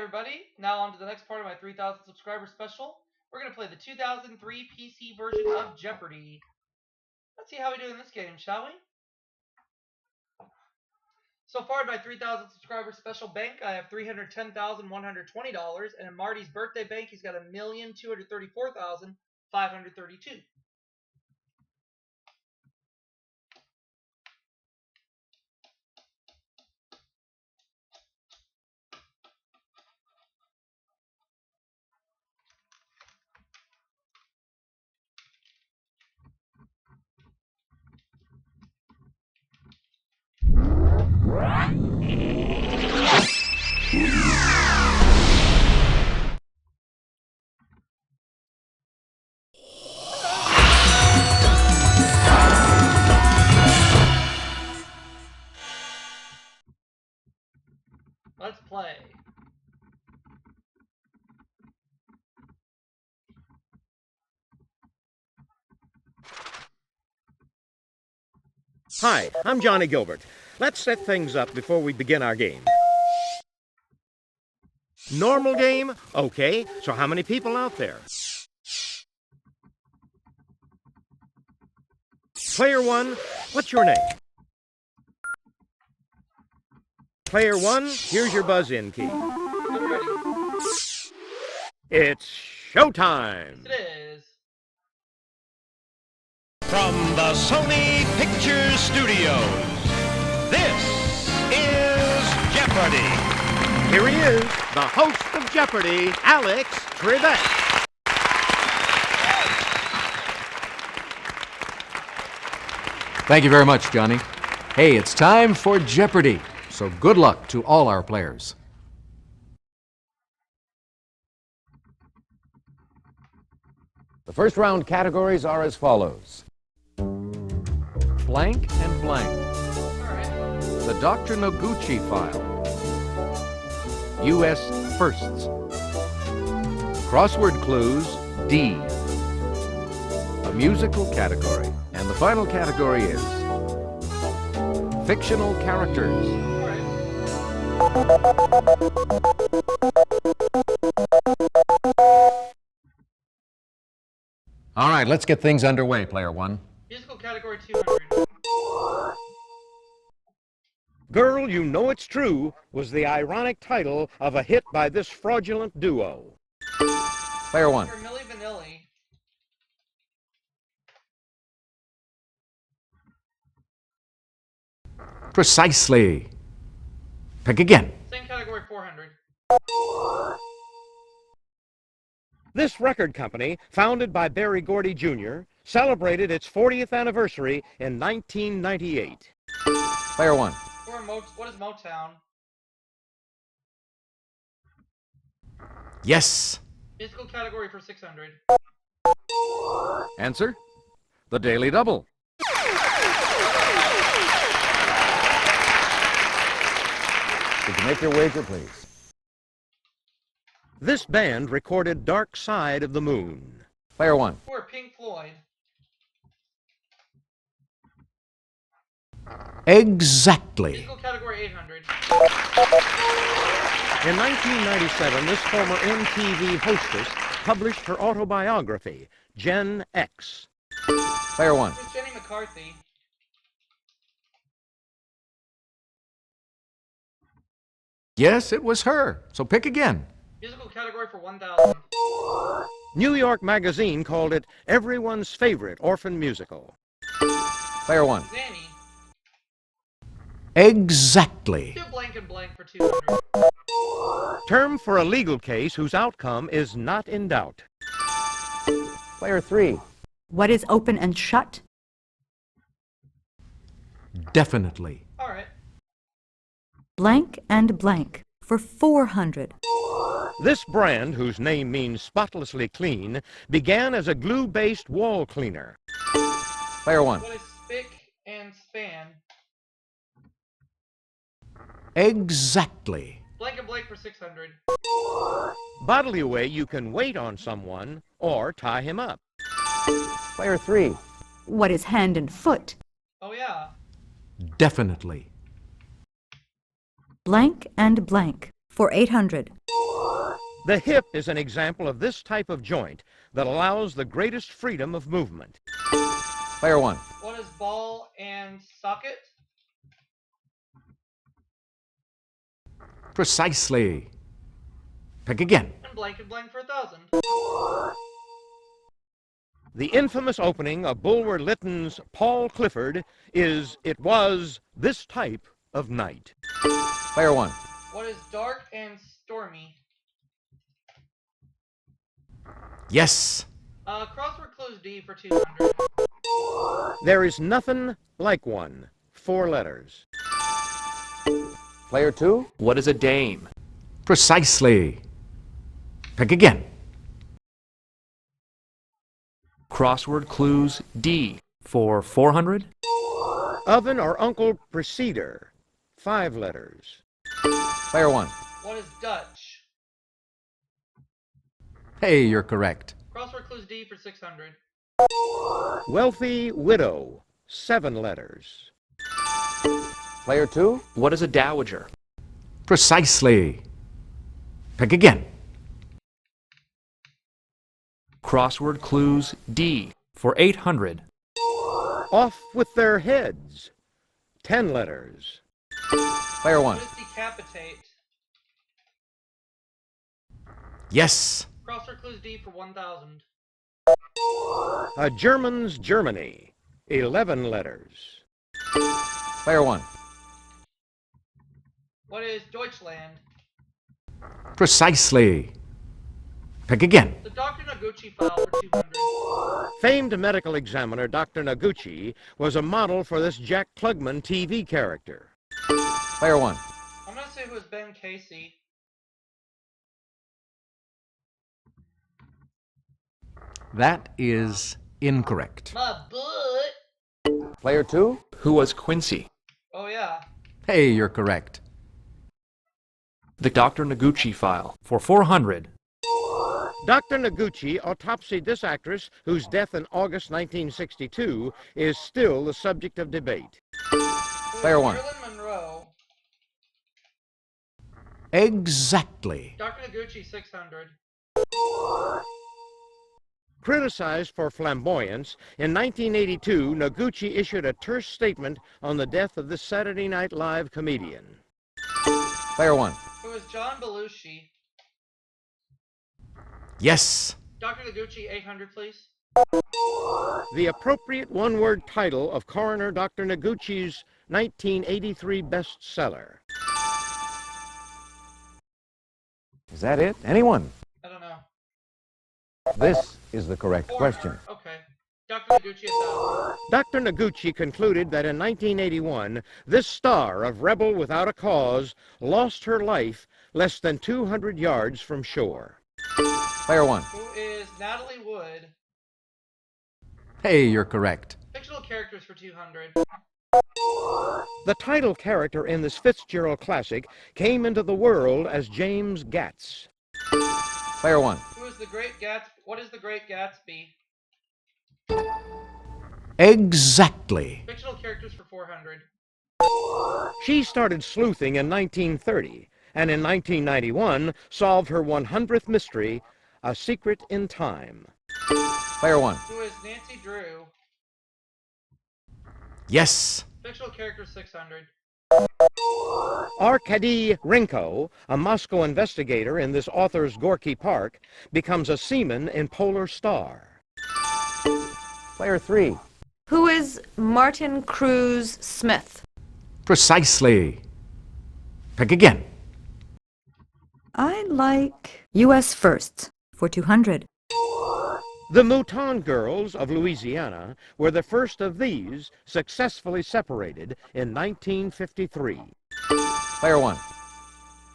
everybody. Now on to the next part of my 3,000 subscriber special. We're going to play the 2003 PC version of Jeopardy. Let's see how we do in this game, shall we? So far in my 3,000 subscriber special bank, I have $310,120, and in Marty's birthday bank, he's got $1,234,532. Let's play. Hi, I'm Johnny Gilbert. Let's set things up before we begin our game. Normal game? Okay, so how many people out there? Player one, what's your name? Player one, here's your buzz-in key. I'm ready. It's showtime! Yes, it is. From the Sony Pictures Studios, this is Jeopardy! Here he is, the host of Jeopardy, Alex Trebek. Thank you very much, Johnny. Hey, it's time for Jeopardy! So good luck to all our players. The first round categories are as follows. Blank and blank. Alright. The Dr. Noguchi file. U.S. firsts. Crossword clues, D. A musical category. And the final category is fictional characters. All right, let's get things underway, player one. Musical category 200. Girl, You Know It's True was the ironic title of a hit by this fraudulent duo. Player one. For Milli Vanilli. Precisely. Pick again. Same category 400. This record company, founded by Berry Gordy Jr., celebrated its 40th anniversary in 1998. Player one. What is Motown? Yes. Musical category for 600. Answer? The Daily Double. Would you make your wager, please? This band recorded Dark Side of the Moon. Player one. Who are Pink Floyd? Exactly. Musical category 800. In 1997, this former MTV hostess published her autobiography, Gen X. Player one. Who's Jenny McCarthy? Yes, it was her. So pick again. Musical category for 1,000. New York Magazine called it everyone's favorite orphan musical. Player one. Zanny. Exactly. Do blank and blank for 200. Term for a legal case whose outcome is not in doubt. Player three. What is open and shut? Definitely. Alright. Blank and blank for 400. This brand, whose name means spotlessly clean, began as a glue-based wall cleaner. Player one. What is spick and span? Exactly. Blank and blank for 600. Bodily way you can wait on someone or tie him up. Player three. What is hand and foot? Oh yeah. Definitely. Blank and blank for 800. The hip is an example of this type of joint that allows the greatest freedom of movement. Player 1. What is ball and socket? Precisely. Pick again. And blank for 1,000. The infamous opening of Bulwer Lytton's Paul Clifford is, it was, this type of night. Player 1. What is dark and stormy? Yes. Crossword clues D for 200. There is nothing like one. 4 letters. Player 2. What is a dame? Precisely. Pick again. Crossword clues D for 400. Oven or uncle preceder. 5 letters. Player 1. What is Dutch? Hey, you're correct. Crossword clues D for 600. Wealthy widow. 7 letters. Player 2. What is a dowager? Precisely. Pick again. Crossword clues D for 800. Off with their heads. 10 letters. Player 1. What is decapitate? Yes. Crossword clues D for 1,000. A German's Germany. 11 letters. Player 1. What is Deutschland? Precisely. Pick again. The Dr. Noguchi file for 200. Famed medical examiner Dr. Noguchi was a model for this Jack Klugman TV character. Player 1. I'm going to say who is Ben Casey. That is incorrect. My butt. Player 2. Who was Quincy? Oh, yeah. Hey, you're correct. The Dr. Noguchi file For 400. Dr. Noguchi autopsied this actress, whose death in August 1962 is still the subject of debate. Player 1. Marilyn Monroe. Exactly. Dr. Noguchi 600. Criticized for flamboyance, in 1982, Noguchi issued a terse statement on the death of this Saturday Night Live comedian. Player 1. Who is John Belushi? Yes. Dr. Noguchi 800, please. The appropriate one-word title of coroner Dr. Noguchi's 1983 bestseller. Is that it? Anyone? I don't know. This is the correct 400. question. Okay. Dr. Noguchi 1,000. Dr. Noguchi concluded that in 1981, this star of Rebel Without a Cause lost her life less than 200 yards from shore. Player 1. Who is Natalie Wood? Hey, you're correct. Fictional characters for 200. The title character in this Fitzgerald classic came into the world as James Gatz. Player 1. Who is the Great Gatsby? What is the Great Gatsby? Exactly. Fictional characters for 400. She started sleuthing in 1930, and in 1991 solved her 100th mystery, A Secret in Time. Player 1. Who is Nancy Drew? Yes. Fictional characters 600. Arkady Renko, a Moscow investigator in this author's Gorky Park, becomes a seaman in Polar Star. Player 3. Who is Martin Cruz Smith? Precisely. Pick again. I like U.S. First for 200. The Mouton Girls of Louisiana were the first of these successfully separated in 1953. Player 1.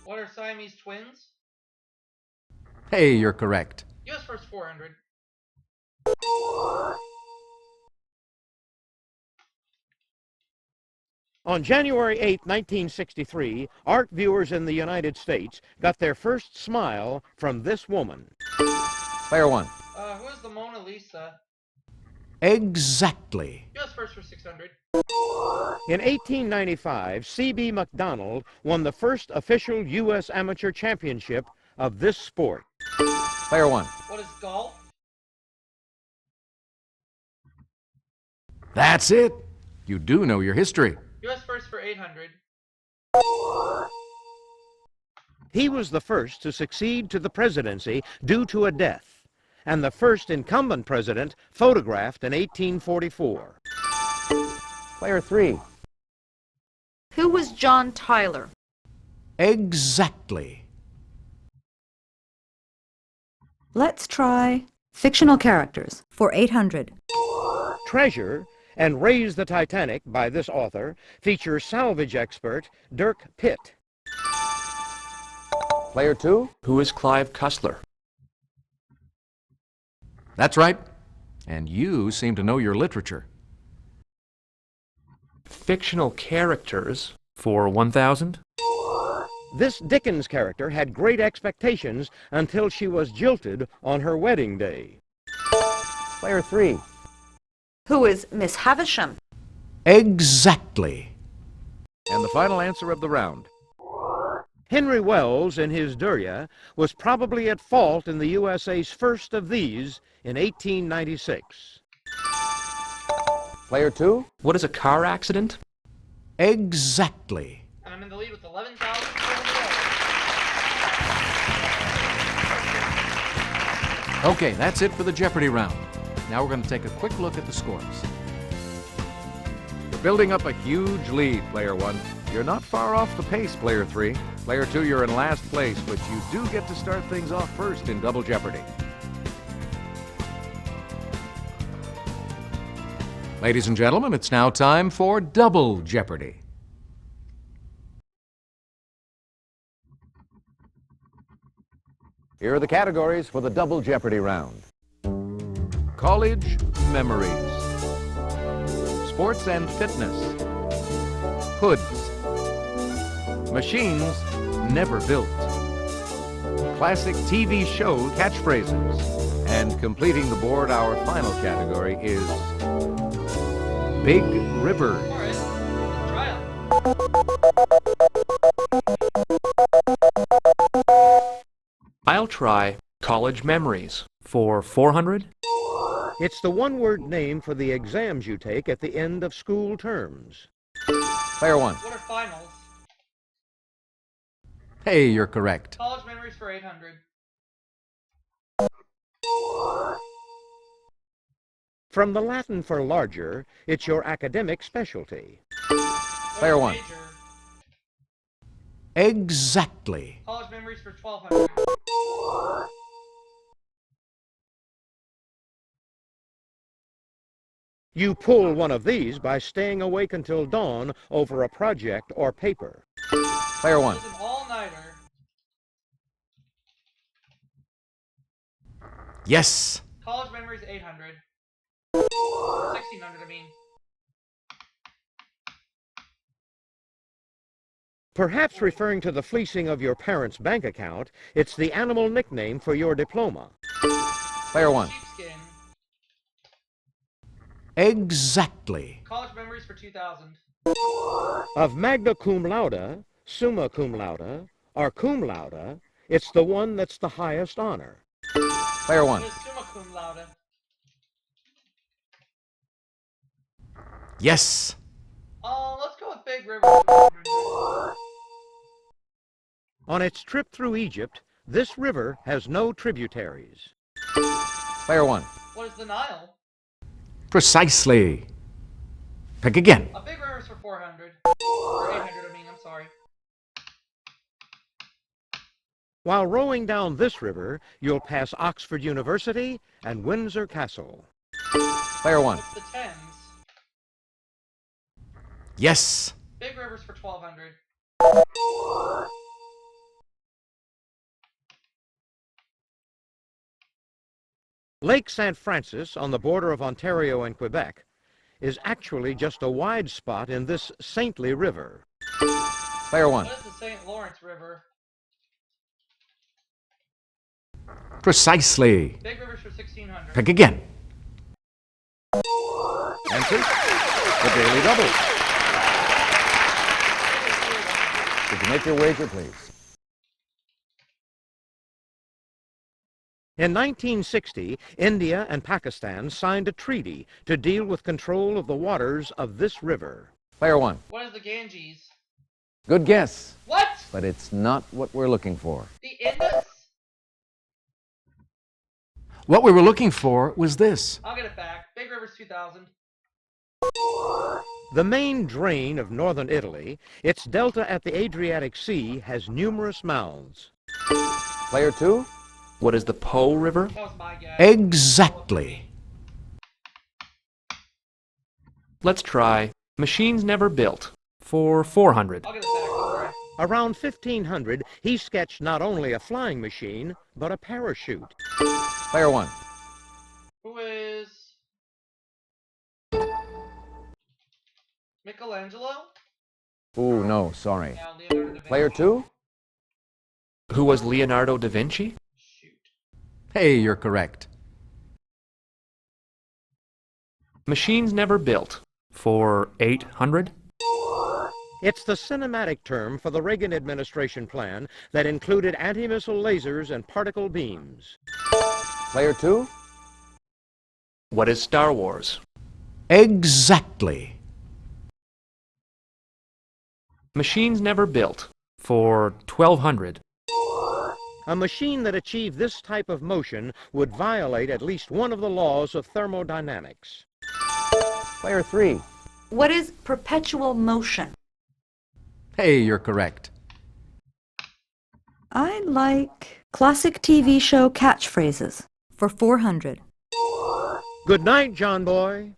What are Siamese twins? Hey, you're correct. US first 400. On January 8, 1963, art viewers in the United States got their first smile from this woman. Player 1. Who is the Mona Lisa? Exactly. US first for 600. In 1895, C.B. McDonald won the first official U.S. amateur championship of this sport. Player 1. What is golf? That's it. You do know your history. U.S. first for 800. He was the first to succeed to the presidency due to a death, and the first incumbent president photographed in 1844. Player 3. Who was John Tyler? Exactly. Let's try fictional characters for 800. Treasure and Raise the Titanic by this author feature salvage expert Dirk Pitt. Player 2. Who is Clive Cussler? That's right. And you seem to know your literature. Fictional characters for 1,000. This Dickens character had great expectations until she was jilted on her wedding day. Player 3. Who is Miss Havisham? Exactly. And the final answer of the round. Henry Wells, in his Durya, was probably at fault in the USA's first of these in 1896. Player 2. What is a car accident? Exactly. And I'm in the lead with 11,400. Okay, that's it for the Jeopardy round. Now we're going to take a quick look at the scores. You're building up a huge lead, Player 1. You're not far off the pace, Player 3. Player 2, you're in last place, but you do get to start things off first in Double Jeopardy. Ladies and gentlemen, it's now time for Double Jeopardy. Here are the categories for the Double Jeopardy round. College memories. Sports and fitness. Hoods. Machines never built. Classic TV show catchphrases. And completing the board, our final category is Big Rivers. All right, try 'em. I'll try college memories for 400. It's the one-word name for the exams you take at the end of school terms. Player 1. What are finals? Hey, you're correct. College memories for 800. From the Latin for larger, it's your academic specialty. Player What 1. is major? Exactly. College memories for 1,200. You pull one of these by staying awake until dawn over a project or paper. Player 1. It was an all-nighter. Yes. College memories 800. 1,600, I mean. Perhaps referring to the fleecing of your parents' bank account, it's the animal nickname for your diploma. Player 1. Sheepskin. Exactly. College memories for 2,000. Of magna cum laude, summa cum laude, or cum laude, it's the one that's the highest honor. Player What 1. is summa cum laude? Yes. Let's go with Big River for 100. On its trip through Egypt, this river has no tributaries. Player 1. What is the Nile? Precisely. Pick again. A Big River's for 400. Or 800, I mean, I'm sorry. While rowing down this river, you'll pass Oxford University and Windsor Castle. Player 1. What's the Thames? Yes. Big River's for 1,200. Lake St. Francis, on the border of Ontario and Quebec, is actually just a wide spot in this saintly river. Player 1. What is the St. Lawrence River? Precisely. Big River's for 1,600. Pick again. Answer? The Daily Double. Did you make your wager, please? In 1960, India and Pakistan signed a treaty to deal with control of the waters of this river. Player one. What is the Ganges? Good guess, What? but it's not what we're looking for. The Indus? What we were looking for was this. I'll get it back. Big Rivers 2000. The main drain of northern Italy, its delta at the Adriatic Sea, has numerous mouths. Player two. What is the Po River? That was my guess. Exactly. Let's try Machines Never Built for 400. I'll get it back. Don't worry. Around 1500, he sketched not only a flying machine, but a parachute. Player one. Who is Michelangelo? Ooh, no, sorry. Now Leonardo da Vinci. Player two. Who was Leonardo da Vinci? Shoot. Hey, you're correct. Machines Never Built for 800. It's the cinematic term for the Reagan administration plan that included anti-missile lasers and particle beams. Player two. What is Star Wars? Exactly. Machines Never Built for 1200. A machine that achieved this type of motion would violate at least one of the laws of thermodynamics. Player three. What is perpetual motion? Hey, you're correct. I like classic TV show catchphrases for 400. Good night, John Boy.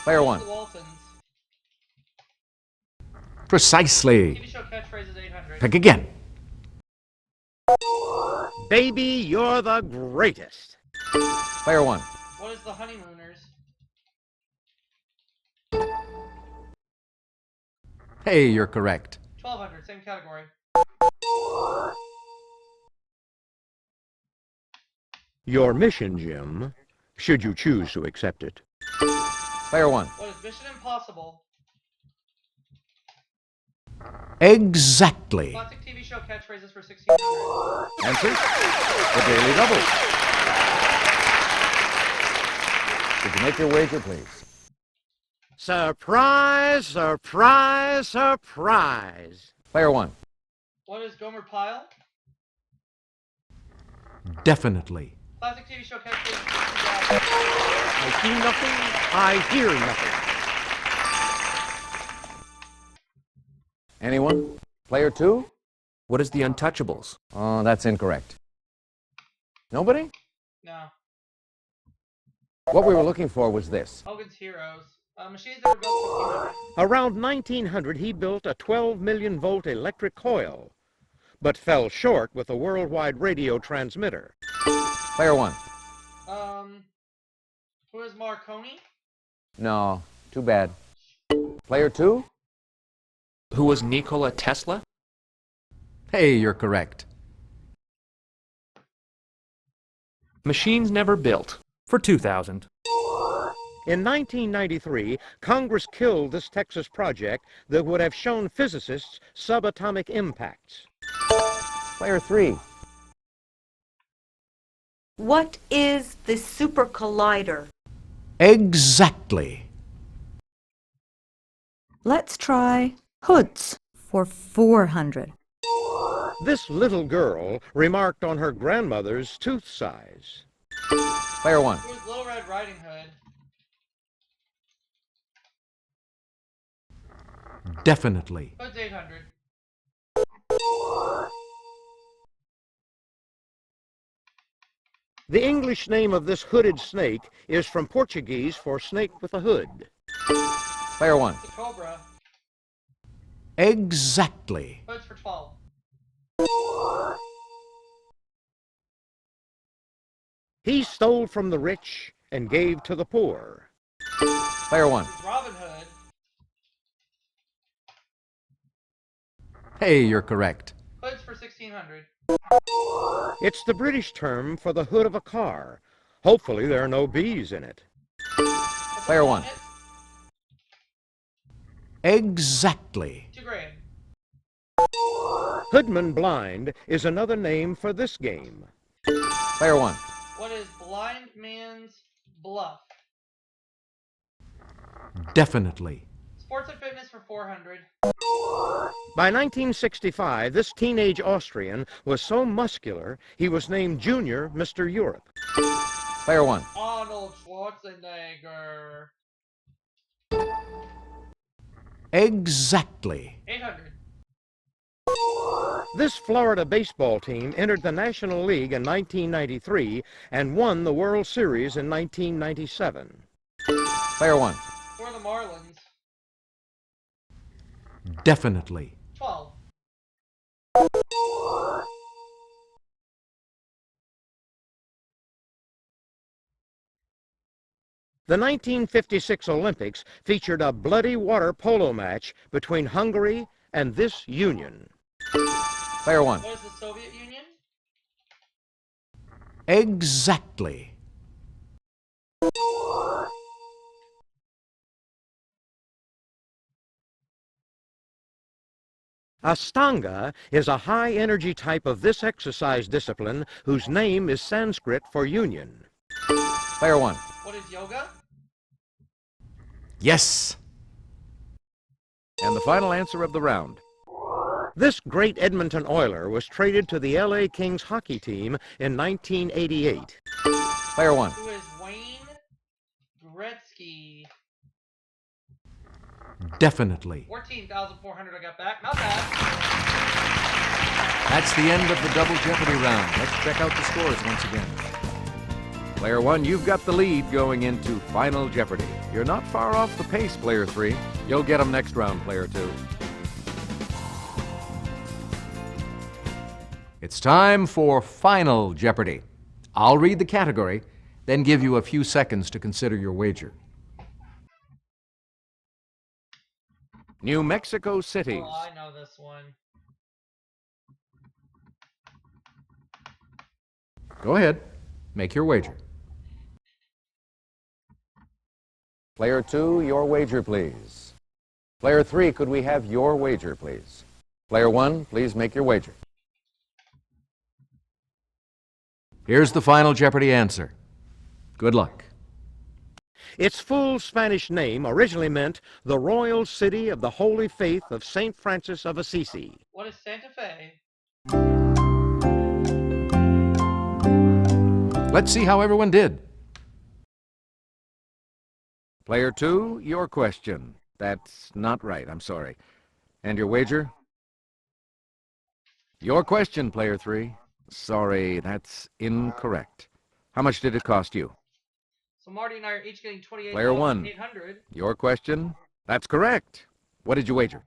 Player one. The Waltons. Precisely. TV show catchphrase is 800. Pick again. Baby, you're the greatest. Player one. What is the Honeymooners? Hey, you're correct. 1200. Same category. Your mission, Jim, should you choose to accept it. Player one. What is Mission Impossible? Exactly. Classic TV show catchphrases for 1600. Answer. The Daily Double. Did you make your wager, please? Surprise, surprise, surprise. Player one. What is Gomer Pyle? Definitely. Classic TV show catchphrase for 16,000. I see nothing, I hear nothing. Anyone? Player two. What is The Untouchables? Oh, that's incorrect. Nobody? No. What we were looking for was this. Hogan's Heroes. Machines that were built 1500. Around 1900, he built a 12 million volt electric coil, but fell short with a worldwide radio transmitter. Player one. Who is Marconi? No, too bad. Player two. Who was Nikola Tesla? Hey, you're correct. Machines Never Built for 2000. In 1993, Congress killed this Texas project that would have shown physicists subatomic impacts. Player three. What is the super collider? Exactly. Let's try hoods for 400. This little girl remarked on her grandmother's tooth size. Player one. Who is Little Red Riding Hood? Definitely. Hood's 800. The English name of this hooded snake is from Portuguese for snake with a hood. Player one. The Cobra. Exactly. Hood's for 12. He stole from the rich and gave to the poor. Player one. Who's Robin Hood? Hey, you're correct. Hood's for 1600. It's the British term for the hood of a car. Hopefully there are no bees in it. What's Player a one. bonnet? Exactly. 2 grand. Hoodman blind is another name for this game. Player 1. What is blind man's bluff? Definitely. Sports and fitness for 400. By 1965, this teenage Austrian was so muscular, he was named Junior Mr. Europe. Player 1. Arnold Schwarzenegger. Exactly. 800. This Florida baseball team entered the National League in 1993 and won the World Series in 1997. Player 1. For the Marlins. Definitely. 12. The 1956 Olympics featured a bloody water polo match between Hungary and this union. Player 1. What is the Soviet Union? Exactly. Astanga is a high-energy type of this exercise discipline whose name is Sanskrit for union. Player 1. What is yoga? Yes. And the final answer of the round. This great Edmonton Oiler was traded to the LA Kings hockey team in 1988. Player 1. Who is Wayne Gretzky? Definitely. 14,400 I got back. Not bad. That's the end of the Double Jeopardy round. Let's check out the scores once again. Player 1, you've got the lead going into Final Jeopardy. You're not far off the pace, Player 3. You'll get them next round, Player 2. It's time for Final Jeopardy. I'll read the category, then give you a few seconds to consider your wager. New Mexico City. Oh, I know this one. Go ahead. Make your wager. Player 2, your wager, please. Player 3, could we have your wager, please? Player 1, please make your wager. Here's the Final Jeopardy answer. Good luck. Its full Spanish name originally meant the Royal City of the Holy Faith of St. Francis of Assisi. What is Santa Fe? Let's see how everyone did. Player 2, your question. That's not right, I'm sorry. And your wager? Your question, Player 3. Sorry, that's incorrect. How much did it cost you? So Marty and I are each getting 28,800. Player 1. Your question? That's correct. What did you wager?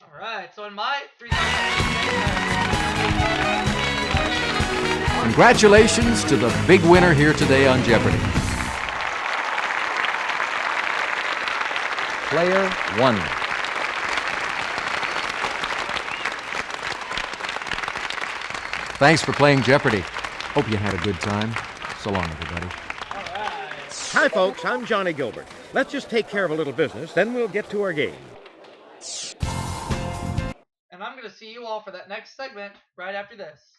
All right. So in my 3,000. Congratulations to the big winner here today on Jeopardy. Player 1. Thanks for playing Jeopardy. Hope you had a good time. So long, everybody. Hi, folks. I'm Johnny Gilbert. Let's just take care of a little business, then we'll get to our game. And I'm going to see you all for that next segment right after this.